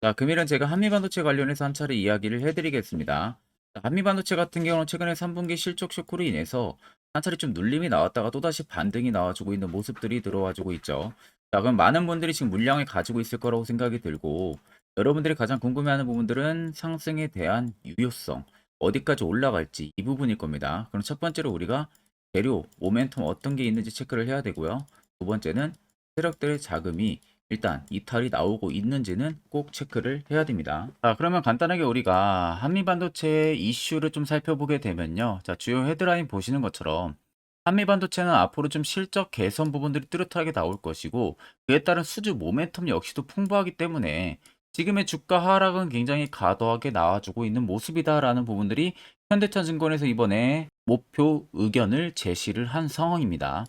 자, 금일은 제가 한미반도체 관련해서 한 차례 이야기를 해드리겠습니다. 자, 한미반도체 같은 경우는 최근에 3분기 실적 쇼크로 인해서 한 차례 좀 눌림이 나왔다가 또다시 반등이 나와주고 있는 모습들이 들어와주고 있죠. 자, 그럼 많은 분들이 지금 물량을 가지고 있을 거라고 생각이 들고, 여러분들이 가장 궁금해하는 부분들은 상승에 대한 유효성, 어디까지 올라갈지 이 부분일 겁니다. 그럼 첫 번째로 우리가 재료, 모멘텀 어떤 게 있는지 체크를 해야 되고요. 두 번째는 세력들의 자금이 일단 이탈이 나오고 있는지는 꼭 체크를 해야 됩니다. 자, 그러면 간단하게 우리가 한미반도체 이슈를 좀 살펴보게 되면요. 자, 주요 헤드라인 보시는 것처럼 한미반도체는 앞으로 좀 실적 개선 부분들이 뚜렷하게 나올 것이고, 그에 따른 수주 모멘텀 역시도 풍부하기 때문에 지금의 주가 하락은 굉장히 과도하게 나와주고 있는 모습이다라는 부분들이 현대차증권에서 이번에 목표 의견을 제시를 한 상황입니다.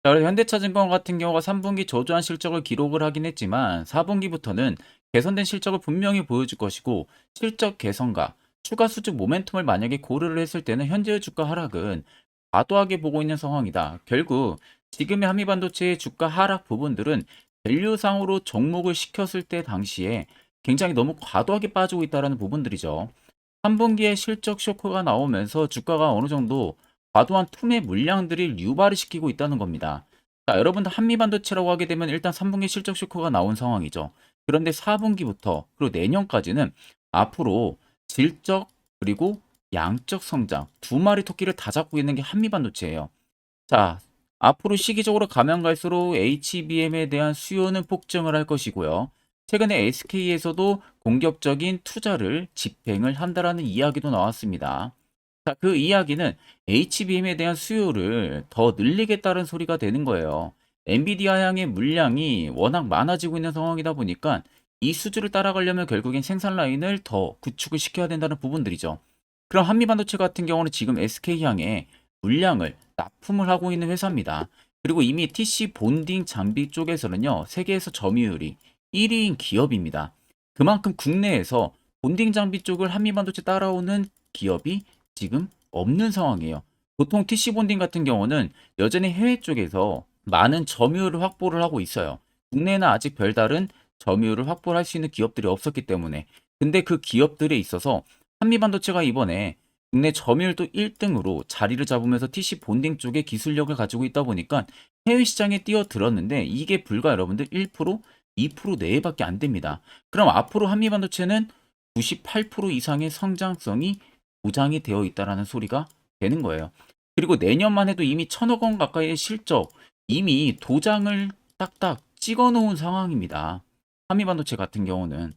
자, 그래서 현대차증권 같은 경우가 3분기 저조한 실적을 기록을 하긴 했지만 4분기부터는 개선된 실적을 분명히 보여줄 것이고, 실적 개선과 추가 수주 모멘텀을 만약에 고려를 했을 때는 현재의 주가 하락은 과도하게 보고 있는 상황이다. 결국 지금의 한미반도체의 주가 하락 부분들은 밸류상으로 접목을 시켰을 때 당시에 굉장히 너무 과도하게 빠지고 있다는 부분들이죠. 3분기에 실적 쇼크가 나오면서 주가가 어느 정도 과도한 투매 물량들이 유발을 시키고 있다는 겁니다. 자, 여러분들 한미반도체라고 하게 되면 일단 3분기 실적 쇼크가 나온 상황이죠. 그런데 4분기부터 그리고 내년까지는 앞으로 질적 그리고 양적 성장 두 마리 토끼를 다 잡고 있는 게 한미반도체예요. 자, 앞으로 시기적으로 가면 갈수록 HBM에 대한 수요는 폭증을 할 것이고요. 최근에 SK에서도 공격적인 투자를 집행을 한다라는 이야기도 나왔습니다. 자, 그 이야기는 HBM에 대한 수요를 더 늘리겠다는 소리가 되는 거예요. 엔비디아 향의 물량이 워낙 많아지고 있는 상황이다 보니까 이 수주를 따라가려면 결국엔 생산 라인을 더 구축을 시켜야 된다는 부분들이죠. 그럼 한미반도체 같은 경우는 지금 SK 향에 물량을 납품을 하고 있는 회사입니다. 그리고 이미 TC 본딩 장비 쪽에서는요, 세계에서 점유율이 1위인 기업입니다. 그만큼 국내에서 본딩 장비 쪽을 한미반도체 따라오는 기업이 지금 없는 상황이에요. 보통 TC 본딩 같은 경우는 여전히 해외 쪽에서 많은 점유율을 확보를 하고 있어요. 국내에는 아직 별다른 점유율을 확보를 할 수 있는 기업들이 없었기 때문에. 근데 그 기업들에 있어서 한미반도체가 이번에 국내 점유율도 1등으로 자리를 잡으면서 TC 본딩 쪽에 기술력을 가지고 있다 보니까 해외 시장에 뛰어들었는데 이게 불과 여러분들 1%, 2% 내외밖에 안 됩니다. 그럼 앞으로 한미반도체는 98% 이상의 성장성이 보장이 되어 있다라는 소리가 되는 거예요. 그리고 내년만 해도 이미 1,000억 원 가까이의 실적 이미 도장을 딱딱 찍어 놓은 상황입니다. 한미반도체 같은 경우는.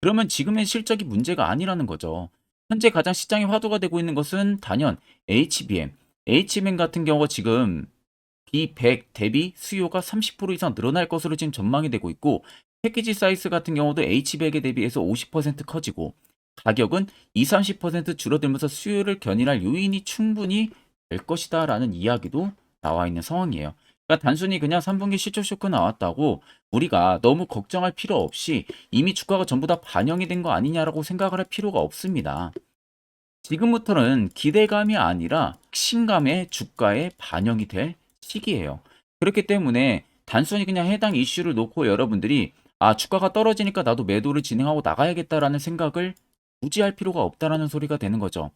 그러면 지금의 실적이 문제가 아니라는 거죠. 현재 가장 시장이 화두가 되고 있는 것은 단연 HBM. HBM 같은 경우가 지금 B100 대비 수요가 30% 이상 늘어날 것으로 지금 전망이 되고 있고, 패키지 사이즈 같은 경우도 H100에 대비해서 50% 커지고, 가격은 20-30% 줄어들면서 수요를 견인할 요인이 충분히 될 것이다라는 이야기도 나와 있는 상황이에요. 그러니까 단순히 그냥 3분기 실적 쇼크 나왔다고 우리가 너무 걱정할 필요 없이 이미 주가가 전부 다 반영이 된 거 아니냐라고 생각을 할 필요가 없습니다. 지금부터는 기대감이 아니라 신감의 주가에 반영이 될 시기예요. 그렇기 때문에 단순히 그냥 해당 이슈를 놓고 여러분들이 주가가 떨어지니까 나도 매도를 진행하고 나가야겠다라는 생각을 굳이 할 필요가 없다라는 소리가 되는 거죠.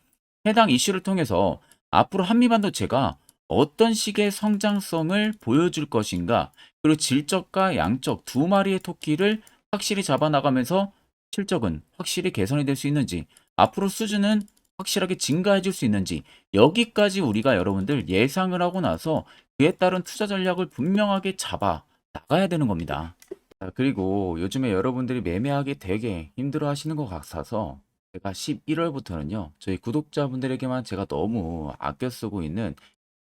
해당 이슈를 통해서 앞으로 한미반도체가 어떤 식의 성장성을 보여줄 것인가, 그리고 질적과 양적 두 마리의 토끼를 확실히 잡아나가면서 실적은 확실히 개선이 될 수 있는지, 앞으로 수준은 확실하게 증가해 줄 수 있는지, 여기까지 우리가 여러분들 예상을 하고 나서 그에 따른 투자 전략을 분명하게 잡아 나가야 되는 겁니다. 자, 그리고 요즘에 여러분들이 매매하기 되게 힘들어 하시는 것 같아서 제가 11월부터는요, 저희 구독자분들에게만 제가 너무 아껴 쓰고 있는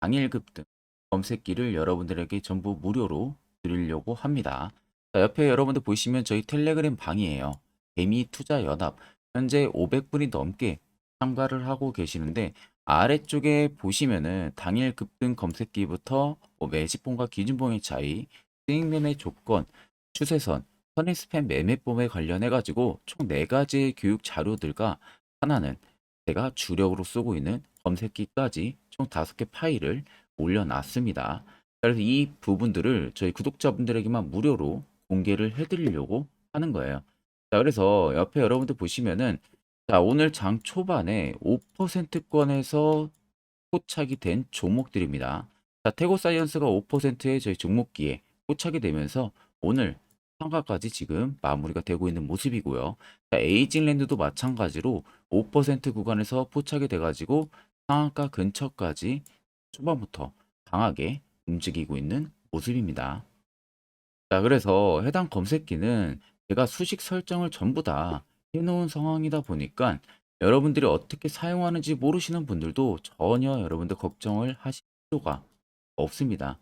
당일 급등 검색기를 여러분들에게 전부 무료로 드리려고 합니다. 자, 옆에 여러분들 보시면 저희 텔레그램 방이에요. 개미 투자 연합. 현재 500분이 넘게 참가를 하고 계시는데, 아래쪽에 보시면은 당일 급등 검색기부터 매집봉과 기준봉의 차이, 수익 매매 조건, 추세선, 선행 스팸 매매법에 관련해 가지고 총 4가지의 교육 자료들과 하나는 제가 주력으로 쓰고 있는 검색기까지 총 5개 파일을 올려놨습니다. 그래서 이 부분들을 저희 구독자분들에게만 무료로 공개를 해드리려고 하는 거예요. 자, 그래서 옆에 여러분들 보시면은 자, 오늘 장 초반에 5%권에서 포착이 된 종목들입니다. 자, 태고사이언스가 5%의 저희 종목기에 포착이 되면서 오늘 상가까지 지금 마무리가 되고 있는 모습이고요. 자, 에이징랜드도 마찬가지로 5% 구간에서 포착이 돼가지고 상한가 근처까지 초반부터 강하게 움직이고 있는 모습입니다. 자, 그래서 해당 검색기는 제가 수식 설정을 전부 다 해놓은 상황이다 보니까 여러분들이 어떻게 사용하는지 모르시는 분들도 전혀 여러분들 걱정을 하실 필요가 없습니다.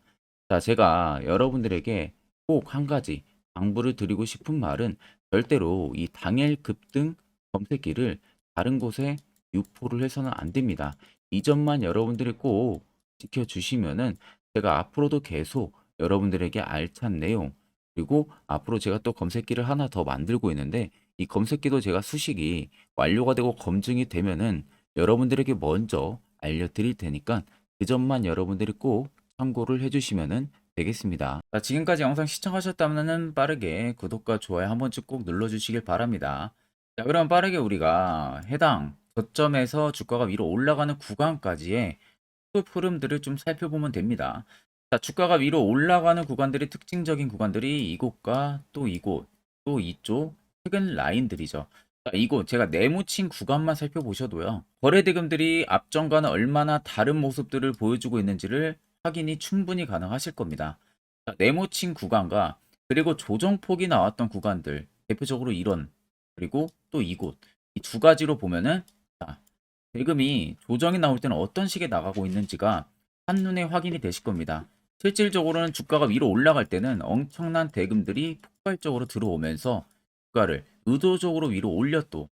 자, 제가 여러분들에게 꼭 한 가지 당부를 드리고 싶은 말은 절대로 이 당일 급등 검색기를 다른 곳에 유포를 해서는 안 됩니다. 이 점만 여러분들이 꼭 지켜주시면은 제가 앞으로도 계속 여러분들에게 알찬 내용, 그리고 앞으로 제가 또 검색기를 하나 더 만들고 있는데 이 검색기도 제가 수식이 완료가 되고 검증이 되면은 여러분들에게 먼저 알려드릴 테니까 그 점만 여러분들이 꼭 참고를 해주시면 되겠습니다. 자, 지금까지 영상 시청하셨다면 빠르게 구독과 좋아요 한 번씩 꼭 눌러주시길 바랍니다. 자, 그럼 빠르게 우리가 해당 저점에서 주가가 위로 올라가는 구간까지의 흐름들을 좀 살펴보면 됩니다. 자, 주가가 위로 올라가는 구간들이 특징적인 구간들이 이곳과 또 이곳, 또 이쪽 최근 라인들이죠. 자, 이곳 제가 네모친 구간만 살펴보셔도요. 거래대금들이 앞전과는 얼마나 다른 모습들을 보여주고 있는지를 확인이 충분히 가능하실 겁니다. 자, 네모친 구간과 그리고 조정폭이 나왔던 구간들, 대표적으로 이런, 그리고 또 이곳, 이 두 가지로 보면은 자, 대금이 조정이 나올 때는 어떤 식에 나가고 있는지가 한눈에 확인이 되실 겁니다. 실질적으로는 주가가 위로 올라갈 때는 엄청난 대금들이 폭발적으로 들어오면서 주가를 의도적으로 위로 올렸고,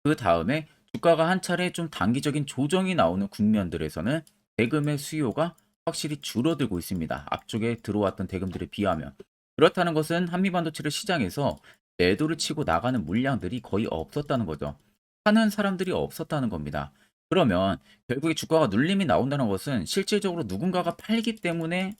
그 다음에 주가가 한 차례 좀 단기적인 조정이 나오는 국면들에서는 대금의 수요가 확실히 줄어들고 있습니다. 앞쪽에 들어왔던 대금들에 비하면. 그렇다는 것은 한미반도체를 시장에서 매도를 치고 나가는 물량들이 거의 없었다는 거죠. 사는 사람들이 없었다는 겁니다. 그러면 결국에 주가가 눌림이 나온다는 것은 실질적으로 누군가가 팔기 때문에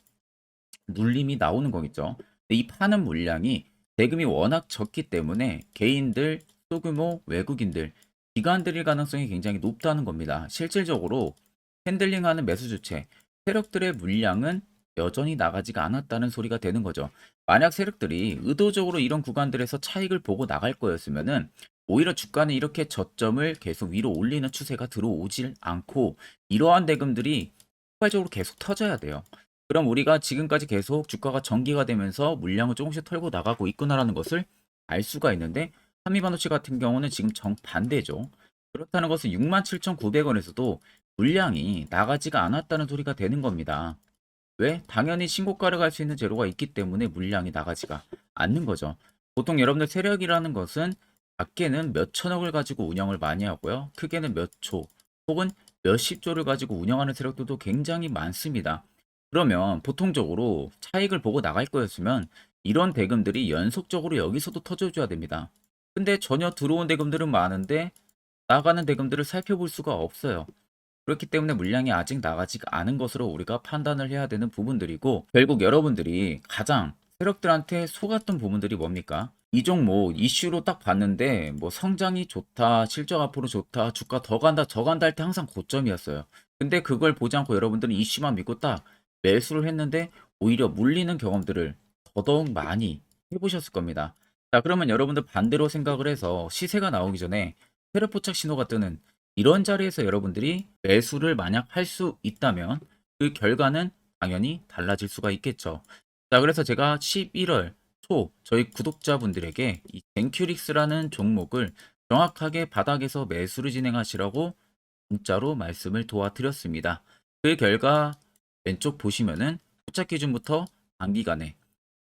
눌림이 나오는 거겠죠. 근데 이 파는 물량이 대금이 워낙 적기 때문에 개인들, 소규모 외국인들, 기관들일 가능성이 굉장히 높다는 겁니다. 실질적으로 핸들링하는 매수 주체, 세력들의 물량은 여전히 나가지가 않았다는 소리가 되는 거죠. 만약 세력들이 의도적으로 이런 구간들에서 차익을 보고 나갈 거였으면은 오히려 주가는 이렇게 저점을 계속 위로 올리는 추세가 들어오질 않고 이러한 대금들이 폭발적으로 계속 터져야 돼요. 그럼 우리가 지금까지 계속 주가가 전기가 되면서 물량을 조금씩 털고 나가고 있구나라는 것을 알 수가 있는데 한미반도체 같은 경우는 지금 정반대죠. 그렇다는 것은 67,900원에서도 물량이 나가지가 않았다는 소리가 되는 겁니다. 왜? 당연히 신고가를 갈 수 있는 재료가 있기 때문에 물량이 나가지가 않는 거죠. 보통 여러분들 세력이라는 것은 작게는 몇 천억을 가지고 운영을 많이 하고요. 크게는 몇 초 혹은 몇십 조를 가지고 운영하는 세력들도 굉장히 많습니다. 그러면 보통적으로 차익을 보고 나갈 거였으면 이런 대금들이 연속적으로 여기서도 터져줘야 됩니다. 근데 전혀 들어온 대금들은 많은데 나가는 대금들을 살펴볼 수가 없어요. 그렇기 때문에 물량이 아직 나가지 않은 것으로 우리가 판단을 해야 되는 부분들이고 결국 여러분들이 가장 세력들한테 속았던 부분들이 뭡니까? 이 종목 이슈로 딱 봤는데 뭐 성장이 좋다, 실적 앞으로 좋다, 주가 더 간다, 저 간다 할 때 항상 고점이었어요. 근데 그걸 보지 않고 여러분들은 이슈만 믿고 딱 매수를 했는데 오히려 물리는 경험들을 더더욱 많이 해보셨을 겁니다. 자, 그러면 여러분들 반대로 생각을 해서 시세가 나오기 전에 세력 포착 신호가 뜨는 이런 자리에서 여러분들이 매수를 만약 할 수 있다면 그 결과는 당연히 달라질 수가 있겠죠. 자, 그래서 제가 11월 초 저희 구독자분들에게 이 젠큐릭스라는 종목을 정확하게 바닥에서 매수를 진행하시라고 문자로 말씀을 도와드렸습니다. 그 결과 왼쪽 보시면은 포착 기준부터 단기간에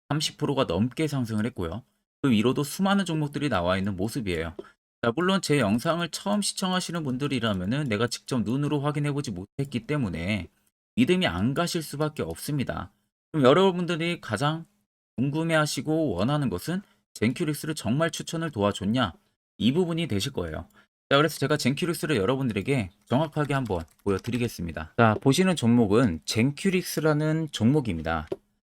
30%가 넘게 상승을 했고요. 그 위로도 수많은 종목들이 나와 있는 모습이에요. 자, 물론 제 영상을 처음 시청하시는 분들이라면은 내가 직접 눈으로 확인해 보지 못했기 때문에 믿음이 안 가실 수밖에 없습니다. 그럼 여러분들이 가장 궁금해하시고 원하는 것은 젠큐릭스를 정말 추천을 도와줬냐? 이 부분이 되실 거예요. 자, 그래서 제가 젠큐릭스를 여러분들에게 정확하게 한번 보여드리겠습니다. 자, 보시는 종목은 젠큐릭스라는 종목입니다.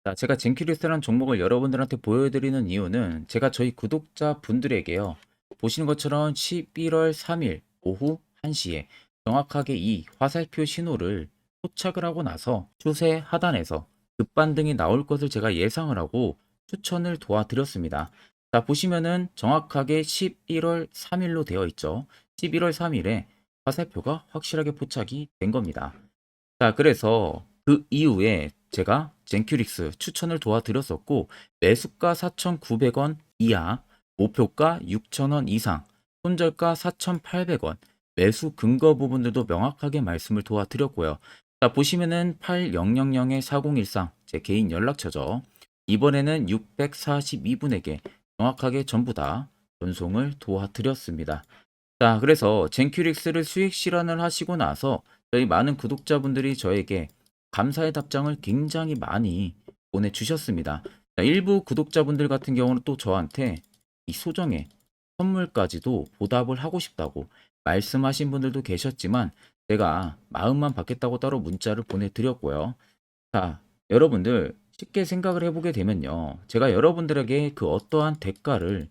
자, 제가 젠큐리스라는 종목을 여러분들한테 보여드리는 이유는 제가 저희 구독자분들에게요. 보시는 것처럼 11월 3일 오후 1시에 정확하게 이 화살표 신호를 포착을 하고 나서 추세 하단에서 급반등이 나올 것을 제가 예상을 하고 추천을 도와드렸습니다. 자, 보시면은 정확하게 11월 3일로 되어 있죠. 11월 3일에 화살표가 확실하게 포착이 된 겁니다. 자, 그래서 그 이후에 제가 젠큐릭스 추천을 도와드렸었고, 매수가 4,900원 이하, 목표가 6,000원 이상, 손절가 4,800원, 매수 근거 부분들도 명확하게 말씀을 도와드렸고요. 자, 보시면은 8000-4013, 제 개인 연락처죠. 이번에는 642분에게 정확하게 전부 다 전송을 도와드렸습니다. 자, 그래서 젠큐릭스를 수익 실현을 하시고 나서 저희 많은 구독자분들이 저에게 감사의 답장을 굉장히 많이 보내주셨습니다. 자, 일부 구독자분들 같은 경우는 또 저한테 이 소정의 선물까지도 보답을 하고 싶다고 말씀하신 분들도 계셨지만 제가 마음만 받겠다고 따로 문자를 보내드렸고요. 자, 여러분들 쉽게 생각을 해보게 되면요. 제가 여러분들에게 그 어떠한 대가를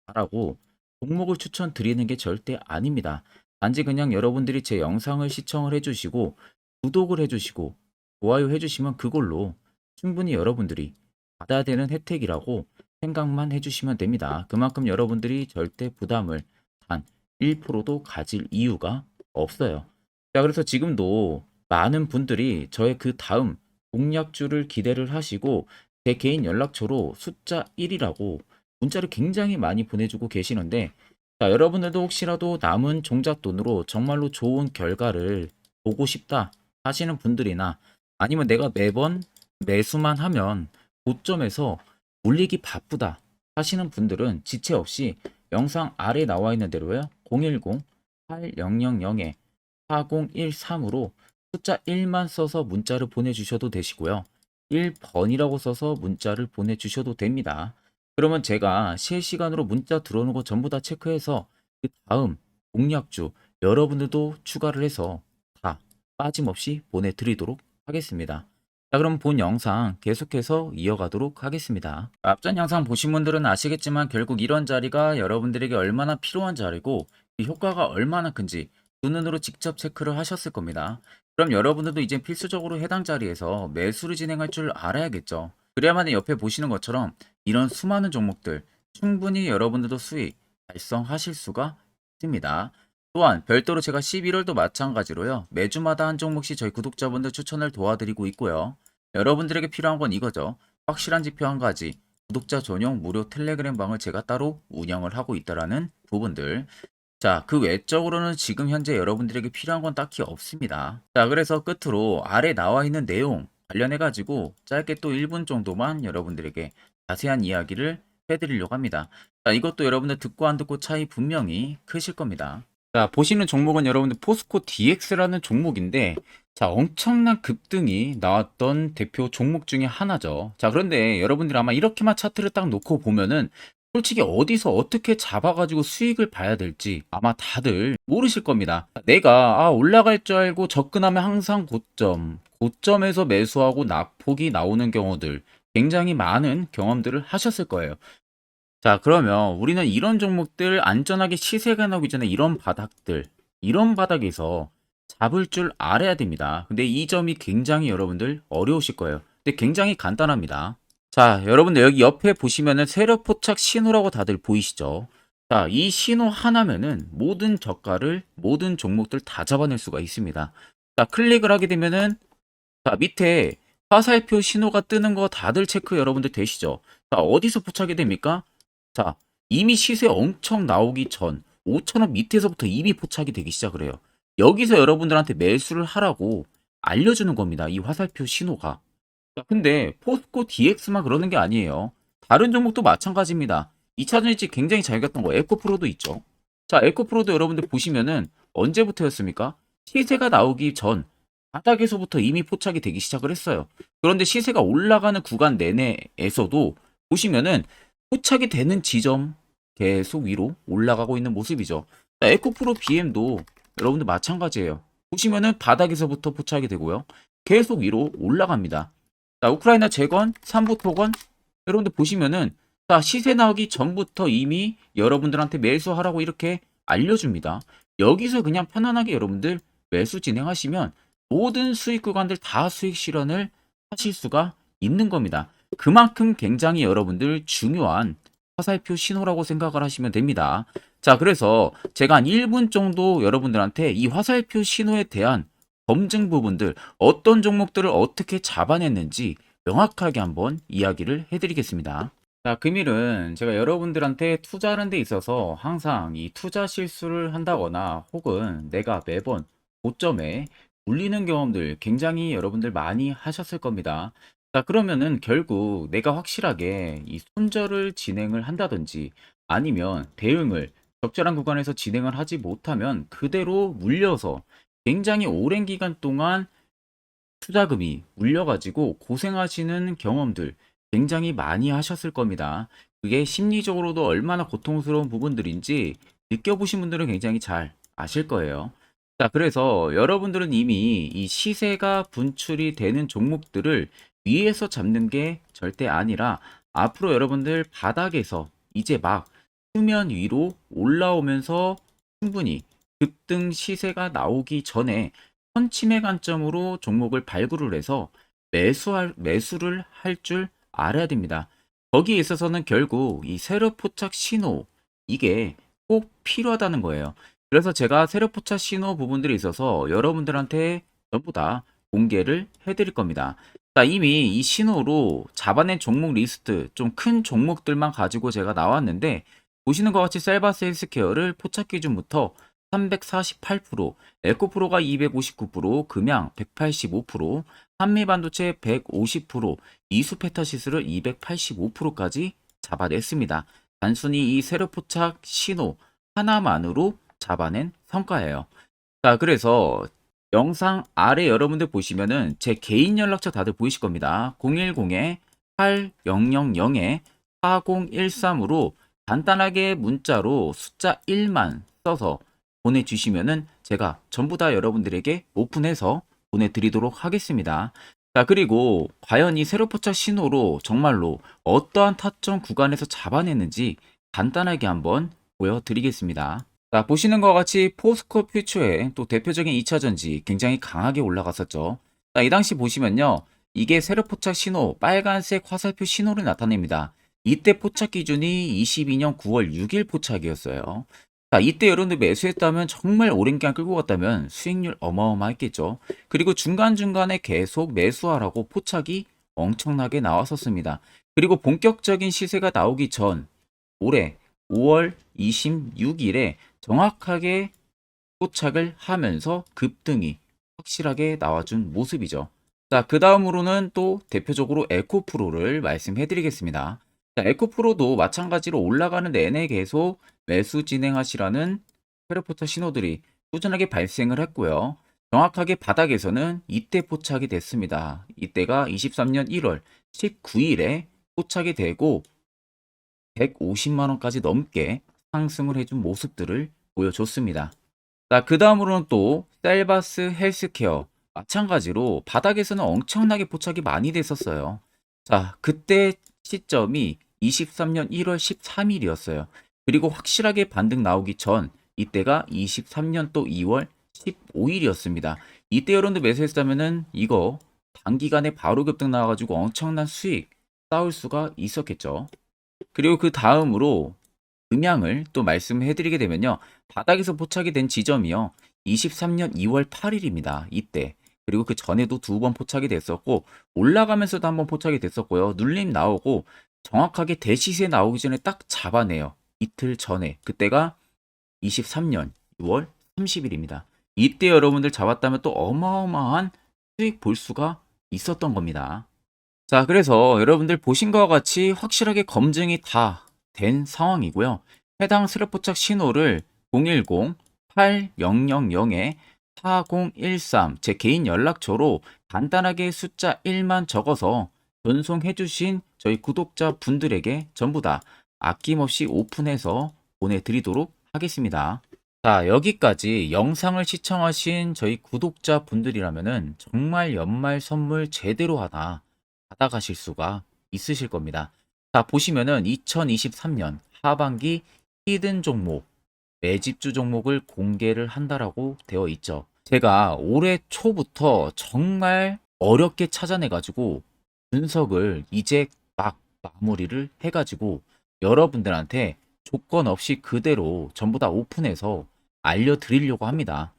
바라고 종목을 추천드리는 게 절대 아닙니다. 단지 그냥 여러분들이 제 영상을 시청을 해주시고 구독을 해주시고 좋아요 해주시면 그걸로 충분히 여러분들이 받아야 되는 혜택이라고 생각만 해주시면 됩니다. 그만큼 여러분들이 절대 부담을 단 1%도 가질 이유가 없어요. 자, 그래서 지금도 많은 분들이 저의 그 다음 공략주를 기대를 하시고 제 개인 연락처로 숫자 1이라고 문자를 굉장히 많이 보내주고 계시는데, 자, 여러분들도 혹시라도 남은 종잣돈으로 정말로 좋은 결과를 보고 싶다 하시는 분들이나 아니면 내가 매번 매수만 하면 고점에서 올리기 바쁘다 하시는 분들은 지체 없이 영상 아래 나와 있는 대로요. 010-8000-4013으로 숫자 1만 써서 문자를 보내주셔도 되시고요. 1번이라고 써서 문자를 보내주셔도 됩니다. 그러면 제가 실시간으로 문자 들어오는 거 전부 다 체크해서 그 다음 공략주 여러분들도 추가를 해서 다 빠짐없이 보내드리도록 하겠습니다. 자, 그럼 본 영상 계속해서 이어가도록 하겠습니다. 앞전 영상 보신 분들은 아시겠지만 결국 이런 자리가 여러분들에게 얼마나 필요한 자리고 그 효과가 얼마나 큰지 두 눈으로 직접 체크를 하셨을 겁니다. 그럼 여러분들도 이제 필수적으로 해당 자리에서 매수를 진행할 줄 알아야겠죠. 그래야만 옆에 보시는 것처럼 이런 수많은 종목들 충분히 여러분들도 수익 달성하실 수가 있습니다. 또한 별도로 제가 11월도 마찬가지로요. 매주마다 한 종목씩 저희 구독자분들 추천을 도와드리고 있고요. 여러분들에게 필요한 건 이거죠. 확실한 지표 한 가지. 구독자 전용 무료 텔레그램 방을 제가 따로 운영을 하고 있다라는 부분들. 자, 그 외적으로는 지금 현재 여러분들에게 필요한 건 딱히 없습니다. 자, 그래서 끝으로 아래 나와 있는 내용 관련해가지고 짧게 또 1분 정도만 여러분들에게 자세한 이야기를 해드리려고 합니다. 자, 이것도 여러분들 듣고 안 듣고 차이 분명히 크실 겁니다. 자, 보시는 종목은 여러분들 포스코 DX라는 종목인데, 자, 엄청난 급등이 나왔던 대표 종목 중에 하나죠. 자, 그런데 여러분들 아마 이렇게만 차트를 딱 놓고 보면은 솔직히 어디서 어떻게 잡아가지고 수익을 봐야 될지 아마 다들 모르실 겁니다. 내가 올라갈 줄 알고 접근하면 항상 고점에서 매수하고 낙폭이 나오는 경우들 굉장히 많은 경험들을 하셨을 거예요. 자, 그러면 우리는 이런 종목들 안전하게 시세가 나오기 전에 이런 바닥에서 잡을 줄 알아야 됩니다. 근데 이 점이 굉장히 여러분들 어려우실 거예요. 근데 굉장히 간단합니다. 자, 여러분들 여기 옆에 보시면은 세력 포착 신호라고 다들 보이시죠? 자, 이 신호 하나면은 모든 저가를 모든 종목들 다 잡아낼 수가 있습니다. 자, 클릭을 하게 되면은 자, 밑에 화살표 신호가 뜨는 거 다들 체크 여러분들 되시죠? 자, 어디서 포착이 됩니까? 자, 이미 시세 엄청 나오기 전 5,000원 밑에서부터 이미 포착이 되기 시작을 해요. 여기서 여러분들한테 매수를 하라고 알려주는 겁니다. 이 화살표 신호가. 자, 근데 포스코 DX만 그러는 게 아니에요. 다른 종목도 마찬가지입니다. 2차전 일찍 굉장히 잘 갔던 거 에코프로도 있죠. 자, 에코프로도 여러분들 보시면은 언제부터였습니까? 시세가 나오기 전 바닥에서부터 이미 포착이 되기 시작을 했어요. 그런데 시세가 올라가는 구간 내내에서도 보시면은 포착이 되는 지점 계속 위로 올라가고 있는 모습이죠. 자, 에코프로 BM도 여러분들 마찬가지예요. 보시면은 바닥에서부터 포착이 되고요. 계속 위로 올라갑니다. 자, 우크라이나 재건, 삼부 토건, 여러분들 보시면은, 자, 시세 나오기 전부터 이미 여러분들한테 매수하라고 이렇게 알려줍니다. 여기서 그냥 편안하게 여러분들 매수 진행하시면 모든 수익 구간들 다 수익 실현을 하실 수가 있는 겁니다. 그만큼 굉장히 여러분들 중요한 화살표 신호라고 생각을 하시면 됩니다. 자, 그래서 제가 한 1분 정도 여러분들한테 이 화살표 신호에 대한 검증 부분들, 어떤 종목들을 어떻게 잡아냈는지 명확하게 한번 이야기를 해드리겠습니다. 자, 금일은 제가 여러분들한테 투자하는 데 있어서 항상 이 투자 실수를 한다거나 혹은 내가 매번 고점에 물리는 경험들 굉장히 여러분들 많이 하셨을 겁니다. 자, 그러면은 결국 내가 확실하게 이 손절을 진행을 한다든지 아니면 대응을 적절한 구간에서 진행을 하지 못하면 그대로 물려서 굉장히 오랜 기간 동안 투자금이 물려가지고 고생하시는 경험들 굉장히 많이 하셨을 겁니다. 그게 심리적으로도 얼마나 고통스러운 부분들인지 느껴보신 분들은 굉장히 잘 아실 거예요. 자, 그래서 여러분들은 이미 이 시세가 분출이 되는 종목들을 위에서 잡는 게 절대 아니라 앞으로 여러분들 바닥에서 이제 막 수면 위로 올라오면서 충분히 급등 시세가 나오기 전에 선침해 관점으로 종목을 발굴을 해서 매수를 할 줄 알아야 됩니다. 거기에 있어서는 결국 이 세력 포착 신호 이게 꼭 필요하다는 거예요. 그래서 제가 세력 포착 신호 부분들이 있어서 여러분들한테 전부 다 공개를 해드릴 겁니다. 자, 이미 이 신호로 잡아낸 종목 리스트 좀 큰 종목들만 가지고 제가 나왔는데 보시는 것 같이 셀바스 헬스케어를 포착 기준부터 348%, 에코프로가 259%, 금양 185%, 한미반도체 150%, 이수페타시스를 285%까지 잡아냈습니다. 단순히 이 세력포착 신호 하나만으로 잡아낸 성과예요. 자, 그래서 영상 아래 여러분들 보시면은 제 개인 연락처 다들 보이실 겁니다. 010-8000-4013으로 간단하게 문자로 숫자 1만 써서 보내주시면은 제가 전부 다 여러분들에게 오픈해서 보내드리도록 하겠습니다. 자, 그리고 과연 이 세로포착 신호로 정말로 어떠한 타점 구간에서 잡아냈는지 간단하게 한번 보여드리겠습니다. 자, 보시는 것 같이 포스코 퓨처의 또 대표적인 2차전지 굉장히 강하게 올라갔었죠. 자, 이 당시 보시면요. 이게 세로포착 신호, 빨간색 화살표 신호를 나타냅니다. 이때 포착 기준이 22년 9월 6일 포착이었어요. 자, 이때 여러분들 매수했다면 정말 오랜 기간 끌고 갔다면 수익률 어마어마했겠죠. 그리고 중간중간에 계속 매수하라고 포착이 엄청나게 나왔었습니다. 그리고 본격적인 시세가 나오기 전 올해 5월 26일에 정확하게 포착을 하면서 급등이 확실하게 나와준 모습이죠. 자, 그 다음으로는 또 대표적으로 에코프로를 말씀해 드리겠습니다. 자, 에코프로도 마찬가지로 올라가는 내내 계속 매수 진행하시라는 페르포터 신호들이 꾸준하게 발생을 했고요. 정확하게 바닥에서는 이때 포착이 됐습니다. 이때가 23년 1월 19일에 포착이 되고 150만 원까지 넘게 상승을 해준 모습들을 보여줬습니다. 자, 그 다음으로는 또 셀바스 헬스케어 마찬가지로 바닥에서는 엄청나게 포착이 많이 됐었어요. 자, 그때 시점이 23년 1월 13일이었어요. 그리고 확실하게 반등 나오기 전 이때가 23년 또 2월 15일이었습니다. 이때 여러분들 매수했다면은 이거 단기간에 바로 급등 나와가지고 엄청난 수익 쌓을 수가 있었겠죠. 그리고 그 다음으로 음향을 또 말씀해 드리게 되면요. 바닥에서 포착이 된 지점이요. 23년 2월 8일입니다. 이때. 그리고 그 전에도 두 번 포착이 됐었고 올라가면서도 한번 포착이 됐었고요. 눌림 나오고 정확하게 대시세 나오기 전에 딱 잡아내요. 이틀 전에. 그때가 23년 6월 30일입니다. 이때 여러분들 잡았다면 또 어마어마한 수익 볼 수가 있었던 겁니다. 자, 그래서 여러분들 보신 것과 같이 확실하게 검증이 다 된 상황이고요. 해당 스랩포착 신호를 010-8000-4013 제 개인 연락처로 간단하게 숫자 1만 적어서 전송해 주신 저희 구독자 분들에게 전부 다 아낌없이 오픈해서 보내드리도록 하겠습니다. 자, 여기까지 영상을 시청하신 저희 구독자 분들이라면은 정말 연말 선물 제대로 하나 받아가실 수가 있으실 겁니다. 자, 보시면은 2023년 하반기 히든 종목, 매집주 종목을 공개를 한다라고 되어 있죠. 제가 올해 초부터 정말 어렵게 찾아내가지고 분석을 이제 막 마무리를 해가지고 여러분들한테 조건 없이 그대로 전부 다 오픈해서 알려드리려고 합니다.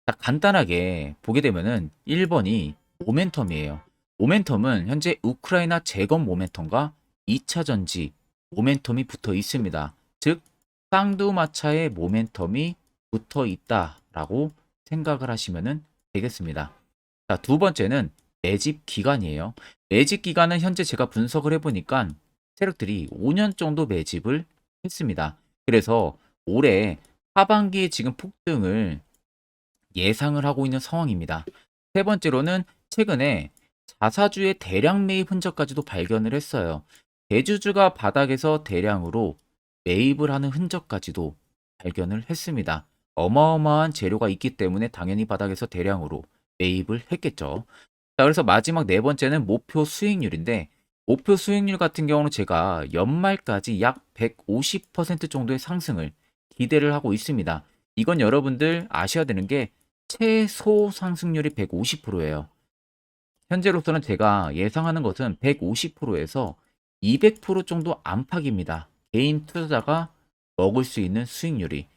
자, 간단하게 보게 되면은 1번이 모멘텀이에요. 모멘텀은 현재 우크라이나 재건 모멘텀과 2차 전지 모멘텀이 붙어 있습니다. 즉, 쌍두마차의 모멘텀이 붙어 있다라고 생각을 하시면 되겠습니다. 자, 두 번째는 매집 기간이에요. 매집 기간은 현재 제가 분석을 해보니까 세력들이 5년 정도 매집을 했습니다. 그래서 올해 하반기에 지금 폭등을 예상을 하고 있는 상황입니다. 세 번째로는 최근에 자사주의 대량 매입 흔적까지도 발견을 했어요. 대주주가 바닥에서 대량으로 매입을 하는 흔적까지도 발견을 했습니다. 어마어마한 재료가 있기 때문에 당연히 바닥에서 대량으로 매입을 했겠죠. 자, 그래서 마지막 네 번째는 목표 수익률인데, 목표 수익률 같은 경우는 제가 연말까지 약 150% 정도의 상승을 기대를 하고 있습니다. 이건 여러분들 아셔야 되는 게 최소 상승률이 150%예요. 현재로서는 제가 예상하는 것은 150%에서 200% 정도 안팎입니다. 개인 투자자가 먹을 수 있는 수익률이.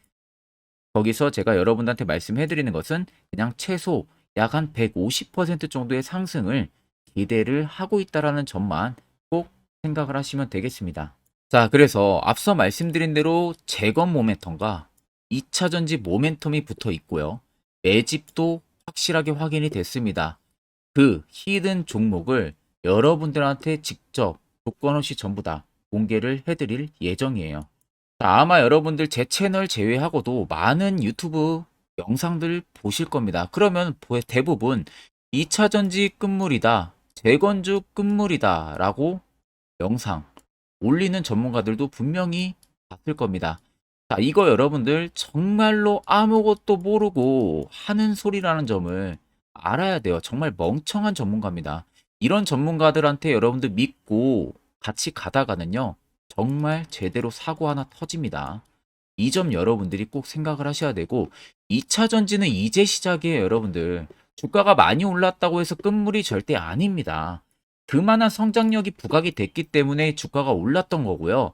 거기서 제가 여러분들한테 말씀해 드리는 것은 그냥 최소 약 한 150% 정도의 상승을 기대를 하고 있다라는 점만 꼭 생각을 하시면 되겠습니다. 자, 그래서 앞서 말씀드린 대로 재건 모멘텀과 2차 전지 모멘텀이 붙어 있고요. 매집도 확실하게 확인이 됐습니다. 그 히든 종목을 여러분들한테 직접 조건 없이 전부 다 공개를 해드릴 예정이에요. 자, 아마 여러분들 제 채널 제외하고도 많은 유튜브 영상들 보실 겁니다. 그러면 대부분 2차 전지 끝물이다, 재건주 끝물이다 라고 영상 올리는 전문가들도 분명히 봤을 겁니다. 자, 이거 여러분들 정말로 아무것도 모르고 하는 소리라는 점을 알아야 돼요. 정말 멍청한 전문가입니다. 이런 전문가들한테 여러분들 믿고 같이 가다가는요, 정말 제대로 사고 하나 터집니다. 이 점 여러분들이 꼭 생각을 하셔야 되고, 2차 전지는 이제 시작이에요, 여러분들. 주가가 많이 올랐다고 해서 끝물이 절대 아닙니다. 그만한 성장력이 부각이 됐기 때문에 주가가 올랐던 거고요.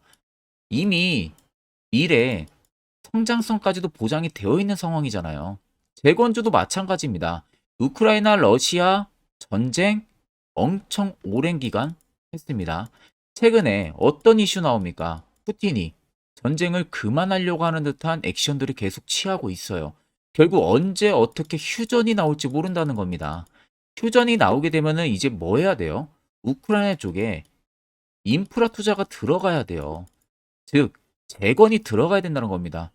이미 미래 성장성까지도 보장이 되어 있는 상황이잖아요. 재건주도 마찬가지입니다. 우크라이나 러시아 전쟁 엄청 오랜 기간 했습니다. 최근에 어떤 이슈 나옵니까? 푸틴이 전쟁을 그만하려고 하는 듯한 액션들을 계속 취하고 있어요. 결국 언제 어떻게 휴전이 나올지 모른다는 겁니다. 휴전이 나오게 되면은 이제 뭐 해야 돼요? 우크라이나 쪽에 인프라 투자가 들어가야 돼요. 즉, 재건이 들어가야 된다는 겁니다.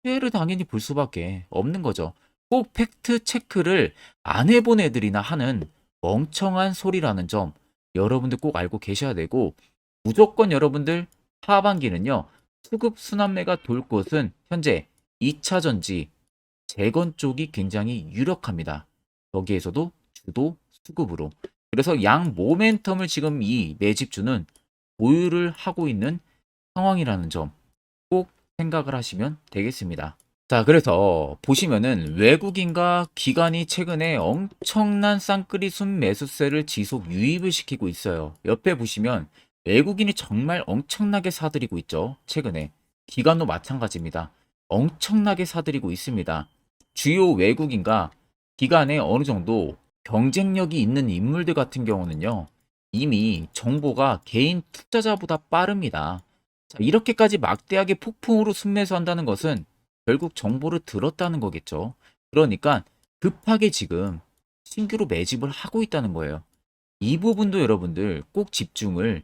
피해를 당연히 볼 수밖에 없는 거죠. 꼭 팩트 체크를 안 해본 애들이나 하는 멍청한 소리라는 점 여러분들 꼭 알고 계셔야 되고, 무조건 여러분들 하반기는요, 수급 순환매가 돌 곳은 현재 2차 전지 재건 쪽이 굉장히 유력합니다. 여기에서도 주도 수급으로. 그래서 양 모멘텀을 지금 이 매집주는 보유를 하고 있는 상황이라는 점 꼭 생각을 하시면 되겠습니다. 자, 그래서 보시면은 외국인과 기관이 최근에 엄청난 쌍끌이 순 매수세를 지속 유입을 시키고 있어요. 옆에 보시면 외국인이 정말 엄청나게 사들이고 있죠. 최근에. 기관도 마찬가지입니다. 엄청나게 사들이고 있습니다. 주요 외국인과 기관에 어느 정도 경쟁력이 있는 인물들 같은 경우는요, 이미 정보가 개인 투자자보다 빠릅니다. 자, 이렇게까지 막대하게 폭풍으로 순매수한다는 것은 결국 정보를 들었다는 거겠죠. 그러니까 급하게 지금 신규로 매집을 하고 있다는 거예요. 이 부분도 여러분들 꼭 집중을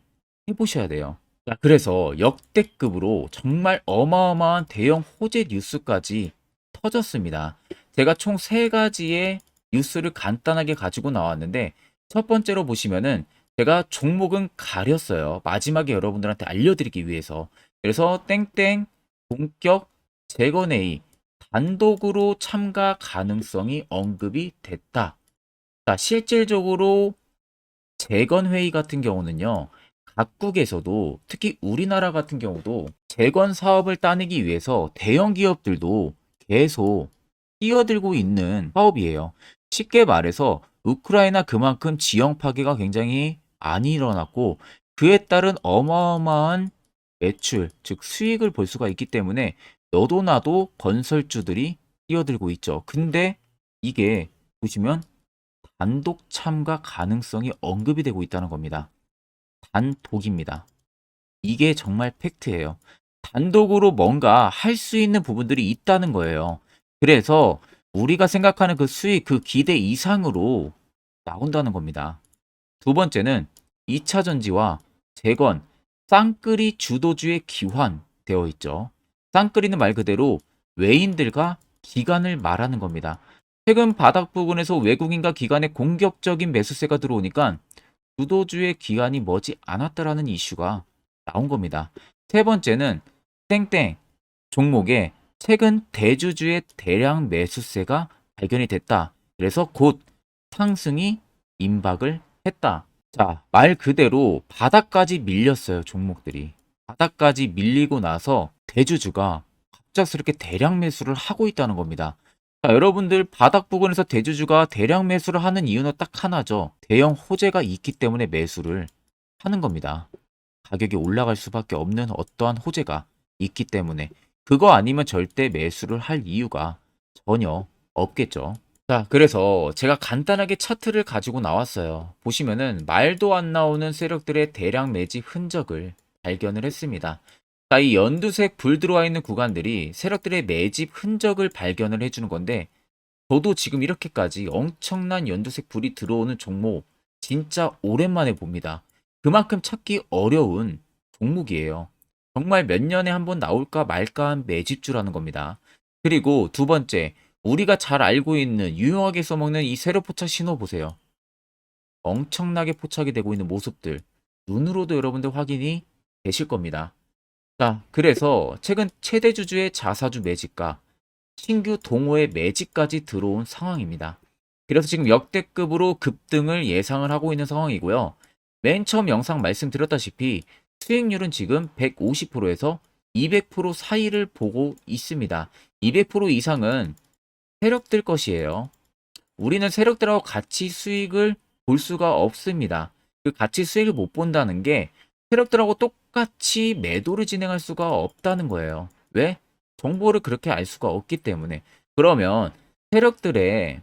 해보셔야 돼요. 자, 그래서 역대급으로 정말 어마어마한 대형 호재 뉴스까지 터졌습니다. 제가 총 세 가지의 뉴스를 간단하게 가지고 나왔는데, 첫 번째로 보시면은 제가 종목은 가렸어요. 마지막에 여러분들한테 알려드리기 위해서. 그래서 땡땡 본격 재건회의 단독으로 참가 가능성이 언급이 됐다. 자, 실질적으로 재건 회의 같은 경우는요. 각국에서도 특히 우리나라 같은 경우도 재건 사업을 따내기 위해서 대형 기업들도 계속 뛰어들고 있는 사업이에요. 쉽게 말해서 우크라이나 그만큼 지형 파괴가 굉장히 많이 일어났고 그에 따른 어마어마한 매출, 즉 수익을 볼 수가 있기 때문에 너도 나도 건설주들이 뛰어들고 있죠. 근데 이게 보시면 단독 참가 가능성이 언급이 되고 있다는 겁니다. 단독입니다. 이게 정말 팩트예요. 단독으로 뭔가 할 수 있는 부분들이 있다는 거예요. 그래서 우리가 생각하는 그 수익, 그 기대 이상으로 나온다는 겁니다. 두 번째는 2차 전지와 재건, 쌍끌이 주도주의 기환되어 있죠. 쌍끌이는 말 그대로 외인들과 기관을 말하는 겁니다. 최근 바닥 부근에서 외국인과 기관의 공격적인 매수세가 들어오니까 주도주의 기관이 머지 않았다라는 이슈가 나온 겁니다. 세 번째는 땡땡 종목에 최근 대주주의 대량 매수세가 발견이 됐다. 그래서 곧 상승이 임박을 했다. 자, 말 그대로 바닥까지 밀렸어요, 종목들이. 바닥까지 밀리고 나서 대주주가 갑작스럽게 대량 매수를 하고 있다는 겁니다. 자, 여러분들 바닥 부근에서 대주주가 대량 매수를 하는 이유는 딱 하나죠. 대형 호재가 있기 때문에 매수를 하는 겁니다. 가격이 올라갈 수밖에 없는 어떠한 호재가 있기 때문에 그거 아니면 절대 매수를 할 이유가 전혀 없겠죠. 자, 그래서 제가 간단하게 차트를 가지고 나왔어요. 보시면은 말도 안 나오는 세력들의 대량 매집 흔적을 발견을 했습니다. 자, 이 연두색 불 들어와 있는 구간들이 세력들의 매집 흔적을 발견을 해주는 건데 저도 지금 이렇게까지 엄청난 연두색 불이 들어오는 종목 진짜 오랜만에 봅니다. 그만큼 찾기 어려운 종목이에요. 정말 몇 년에 한 번 나올까 말까 한 매집주라는 겁니다. 그리고 두 번째, 우리가 잘 알고 있는 유용하게 써먹는 이 세로 포착 신호 보세요. 엄청나게 포착이 되고 있는 모습들 눈으로도 여러분들 확인이 되실 겁니다. 자, 그래서 최근 최대 주주의 자사주 매집과 신규 동호회 매집까지 들어온 상황입니다. 그래서 지금 역대급으로 급등을 예상을 하고 있는 상황이고요. 맨 처음 영상 말씀드렸다시피 수익률은 지금 150%에서 200% 사이를 보고 있습니다. 200% 이상은 세력들 것이에요. 우리는 세력들하고 같이 수익을 볼 수가 없습니다. 그 같이 수익을 못 본다는 게 세력들하고 똑같이 매도를 진행할 수가 없다는 거예요. 왜? 정보를 그렇게 알 수가 없기 때문에. 그러면 세력들의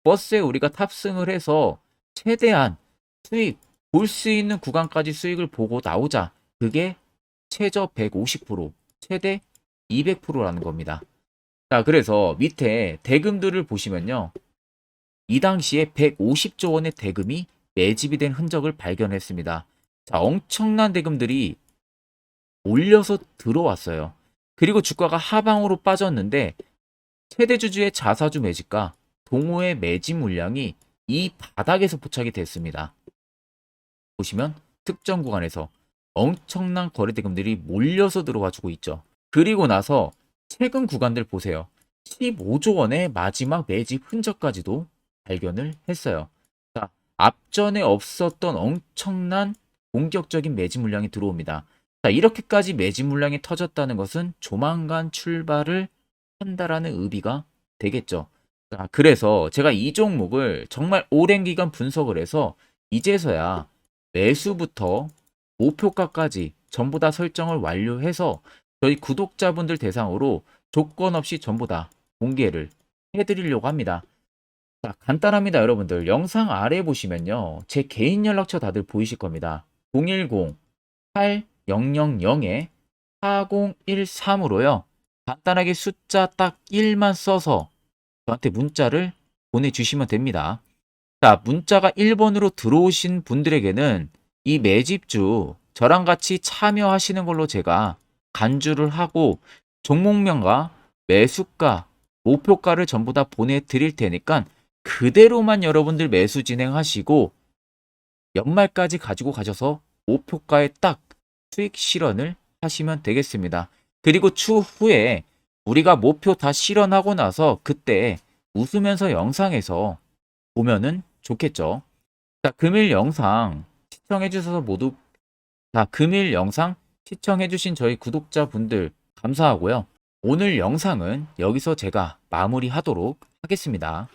버스에 우리가 탑승을 해서 최대한 수익 볼 수 있는 구간까지 수익을 보고 나오자. 그게 최저 150%, 최대 200%라는 겁니다. 자, 그래서 밑에 대금들을 보시면요. 이 당시에 150조 원의 대금이 매집이 된 흔적을 발견했습니다. 자, 엄청난 대금들이 올려서 들어왔어요. 그리고 주가가 하방으로 빠졌는데 최대주주의 자사주 매집과 동호회 매집 물량이 이 바닥에서 포착이 됐습니다. 보시면 특정 구간에서 엄청난 거래 대금들이 몰려서 들어와 주고 있죠. 그리고 나서 최근 구간들 보세요. 15조 원의 마지막 매집 흔적까지도 발견을 했어요. 자, 앞전에 없었던 엄청난 공격적인 매집 물량이 들어옵니다. 자, 이렇게까지 매집 물량이 터졌다는 것은 조만간 출발을 한다라는 의미가 되겠죠. 자, 그래서 제가 이 종목을 정말 오랜 기간 분석을 해서 이제서야 매수부터 목표가까지 전부 다 설정을 완료해서 저희 구독자분들 대상으로 조건 없이 전부 다 공개를 해드리려고 합니다. 자, 간단합니다, 여러분들. 영상 아래 보시면요. 제 개인 연락처 다들 보이실 겁니다. 010-8013-4013으로요. 간단하게 숫자 딱 1만 써서 저한테 문자를 보내주시면 됩니다. 자, 문자가 1번으로 들어오신 분들에게는 이 매집주 저랑 같이 참여하시는 걸로 제가 간주를 하고 종목명과 매수가, 목표가를 전부 다 보내드릴 테니까 그대로만 여러분들 매수 진행하시고 연말까지 가지고 가셔서 목표가에 딱 수익 실현을 하시면 되겠습니다. 그리고 추후에 우리가 목표 다 실현하고 나서 그때 웃으면서 영상에서 보면은 좋겠죠. 자, 금일 영상 시청해 주셔서 모두 금일 영상 시청해 주신 저희 구독자분들 감사하고요. 오늘 영상은 여기서 제가 마무리하도록 하겠습니다.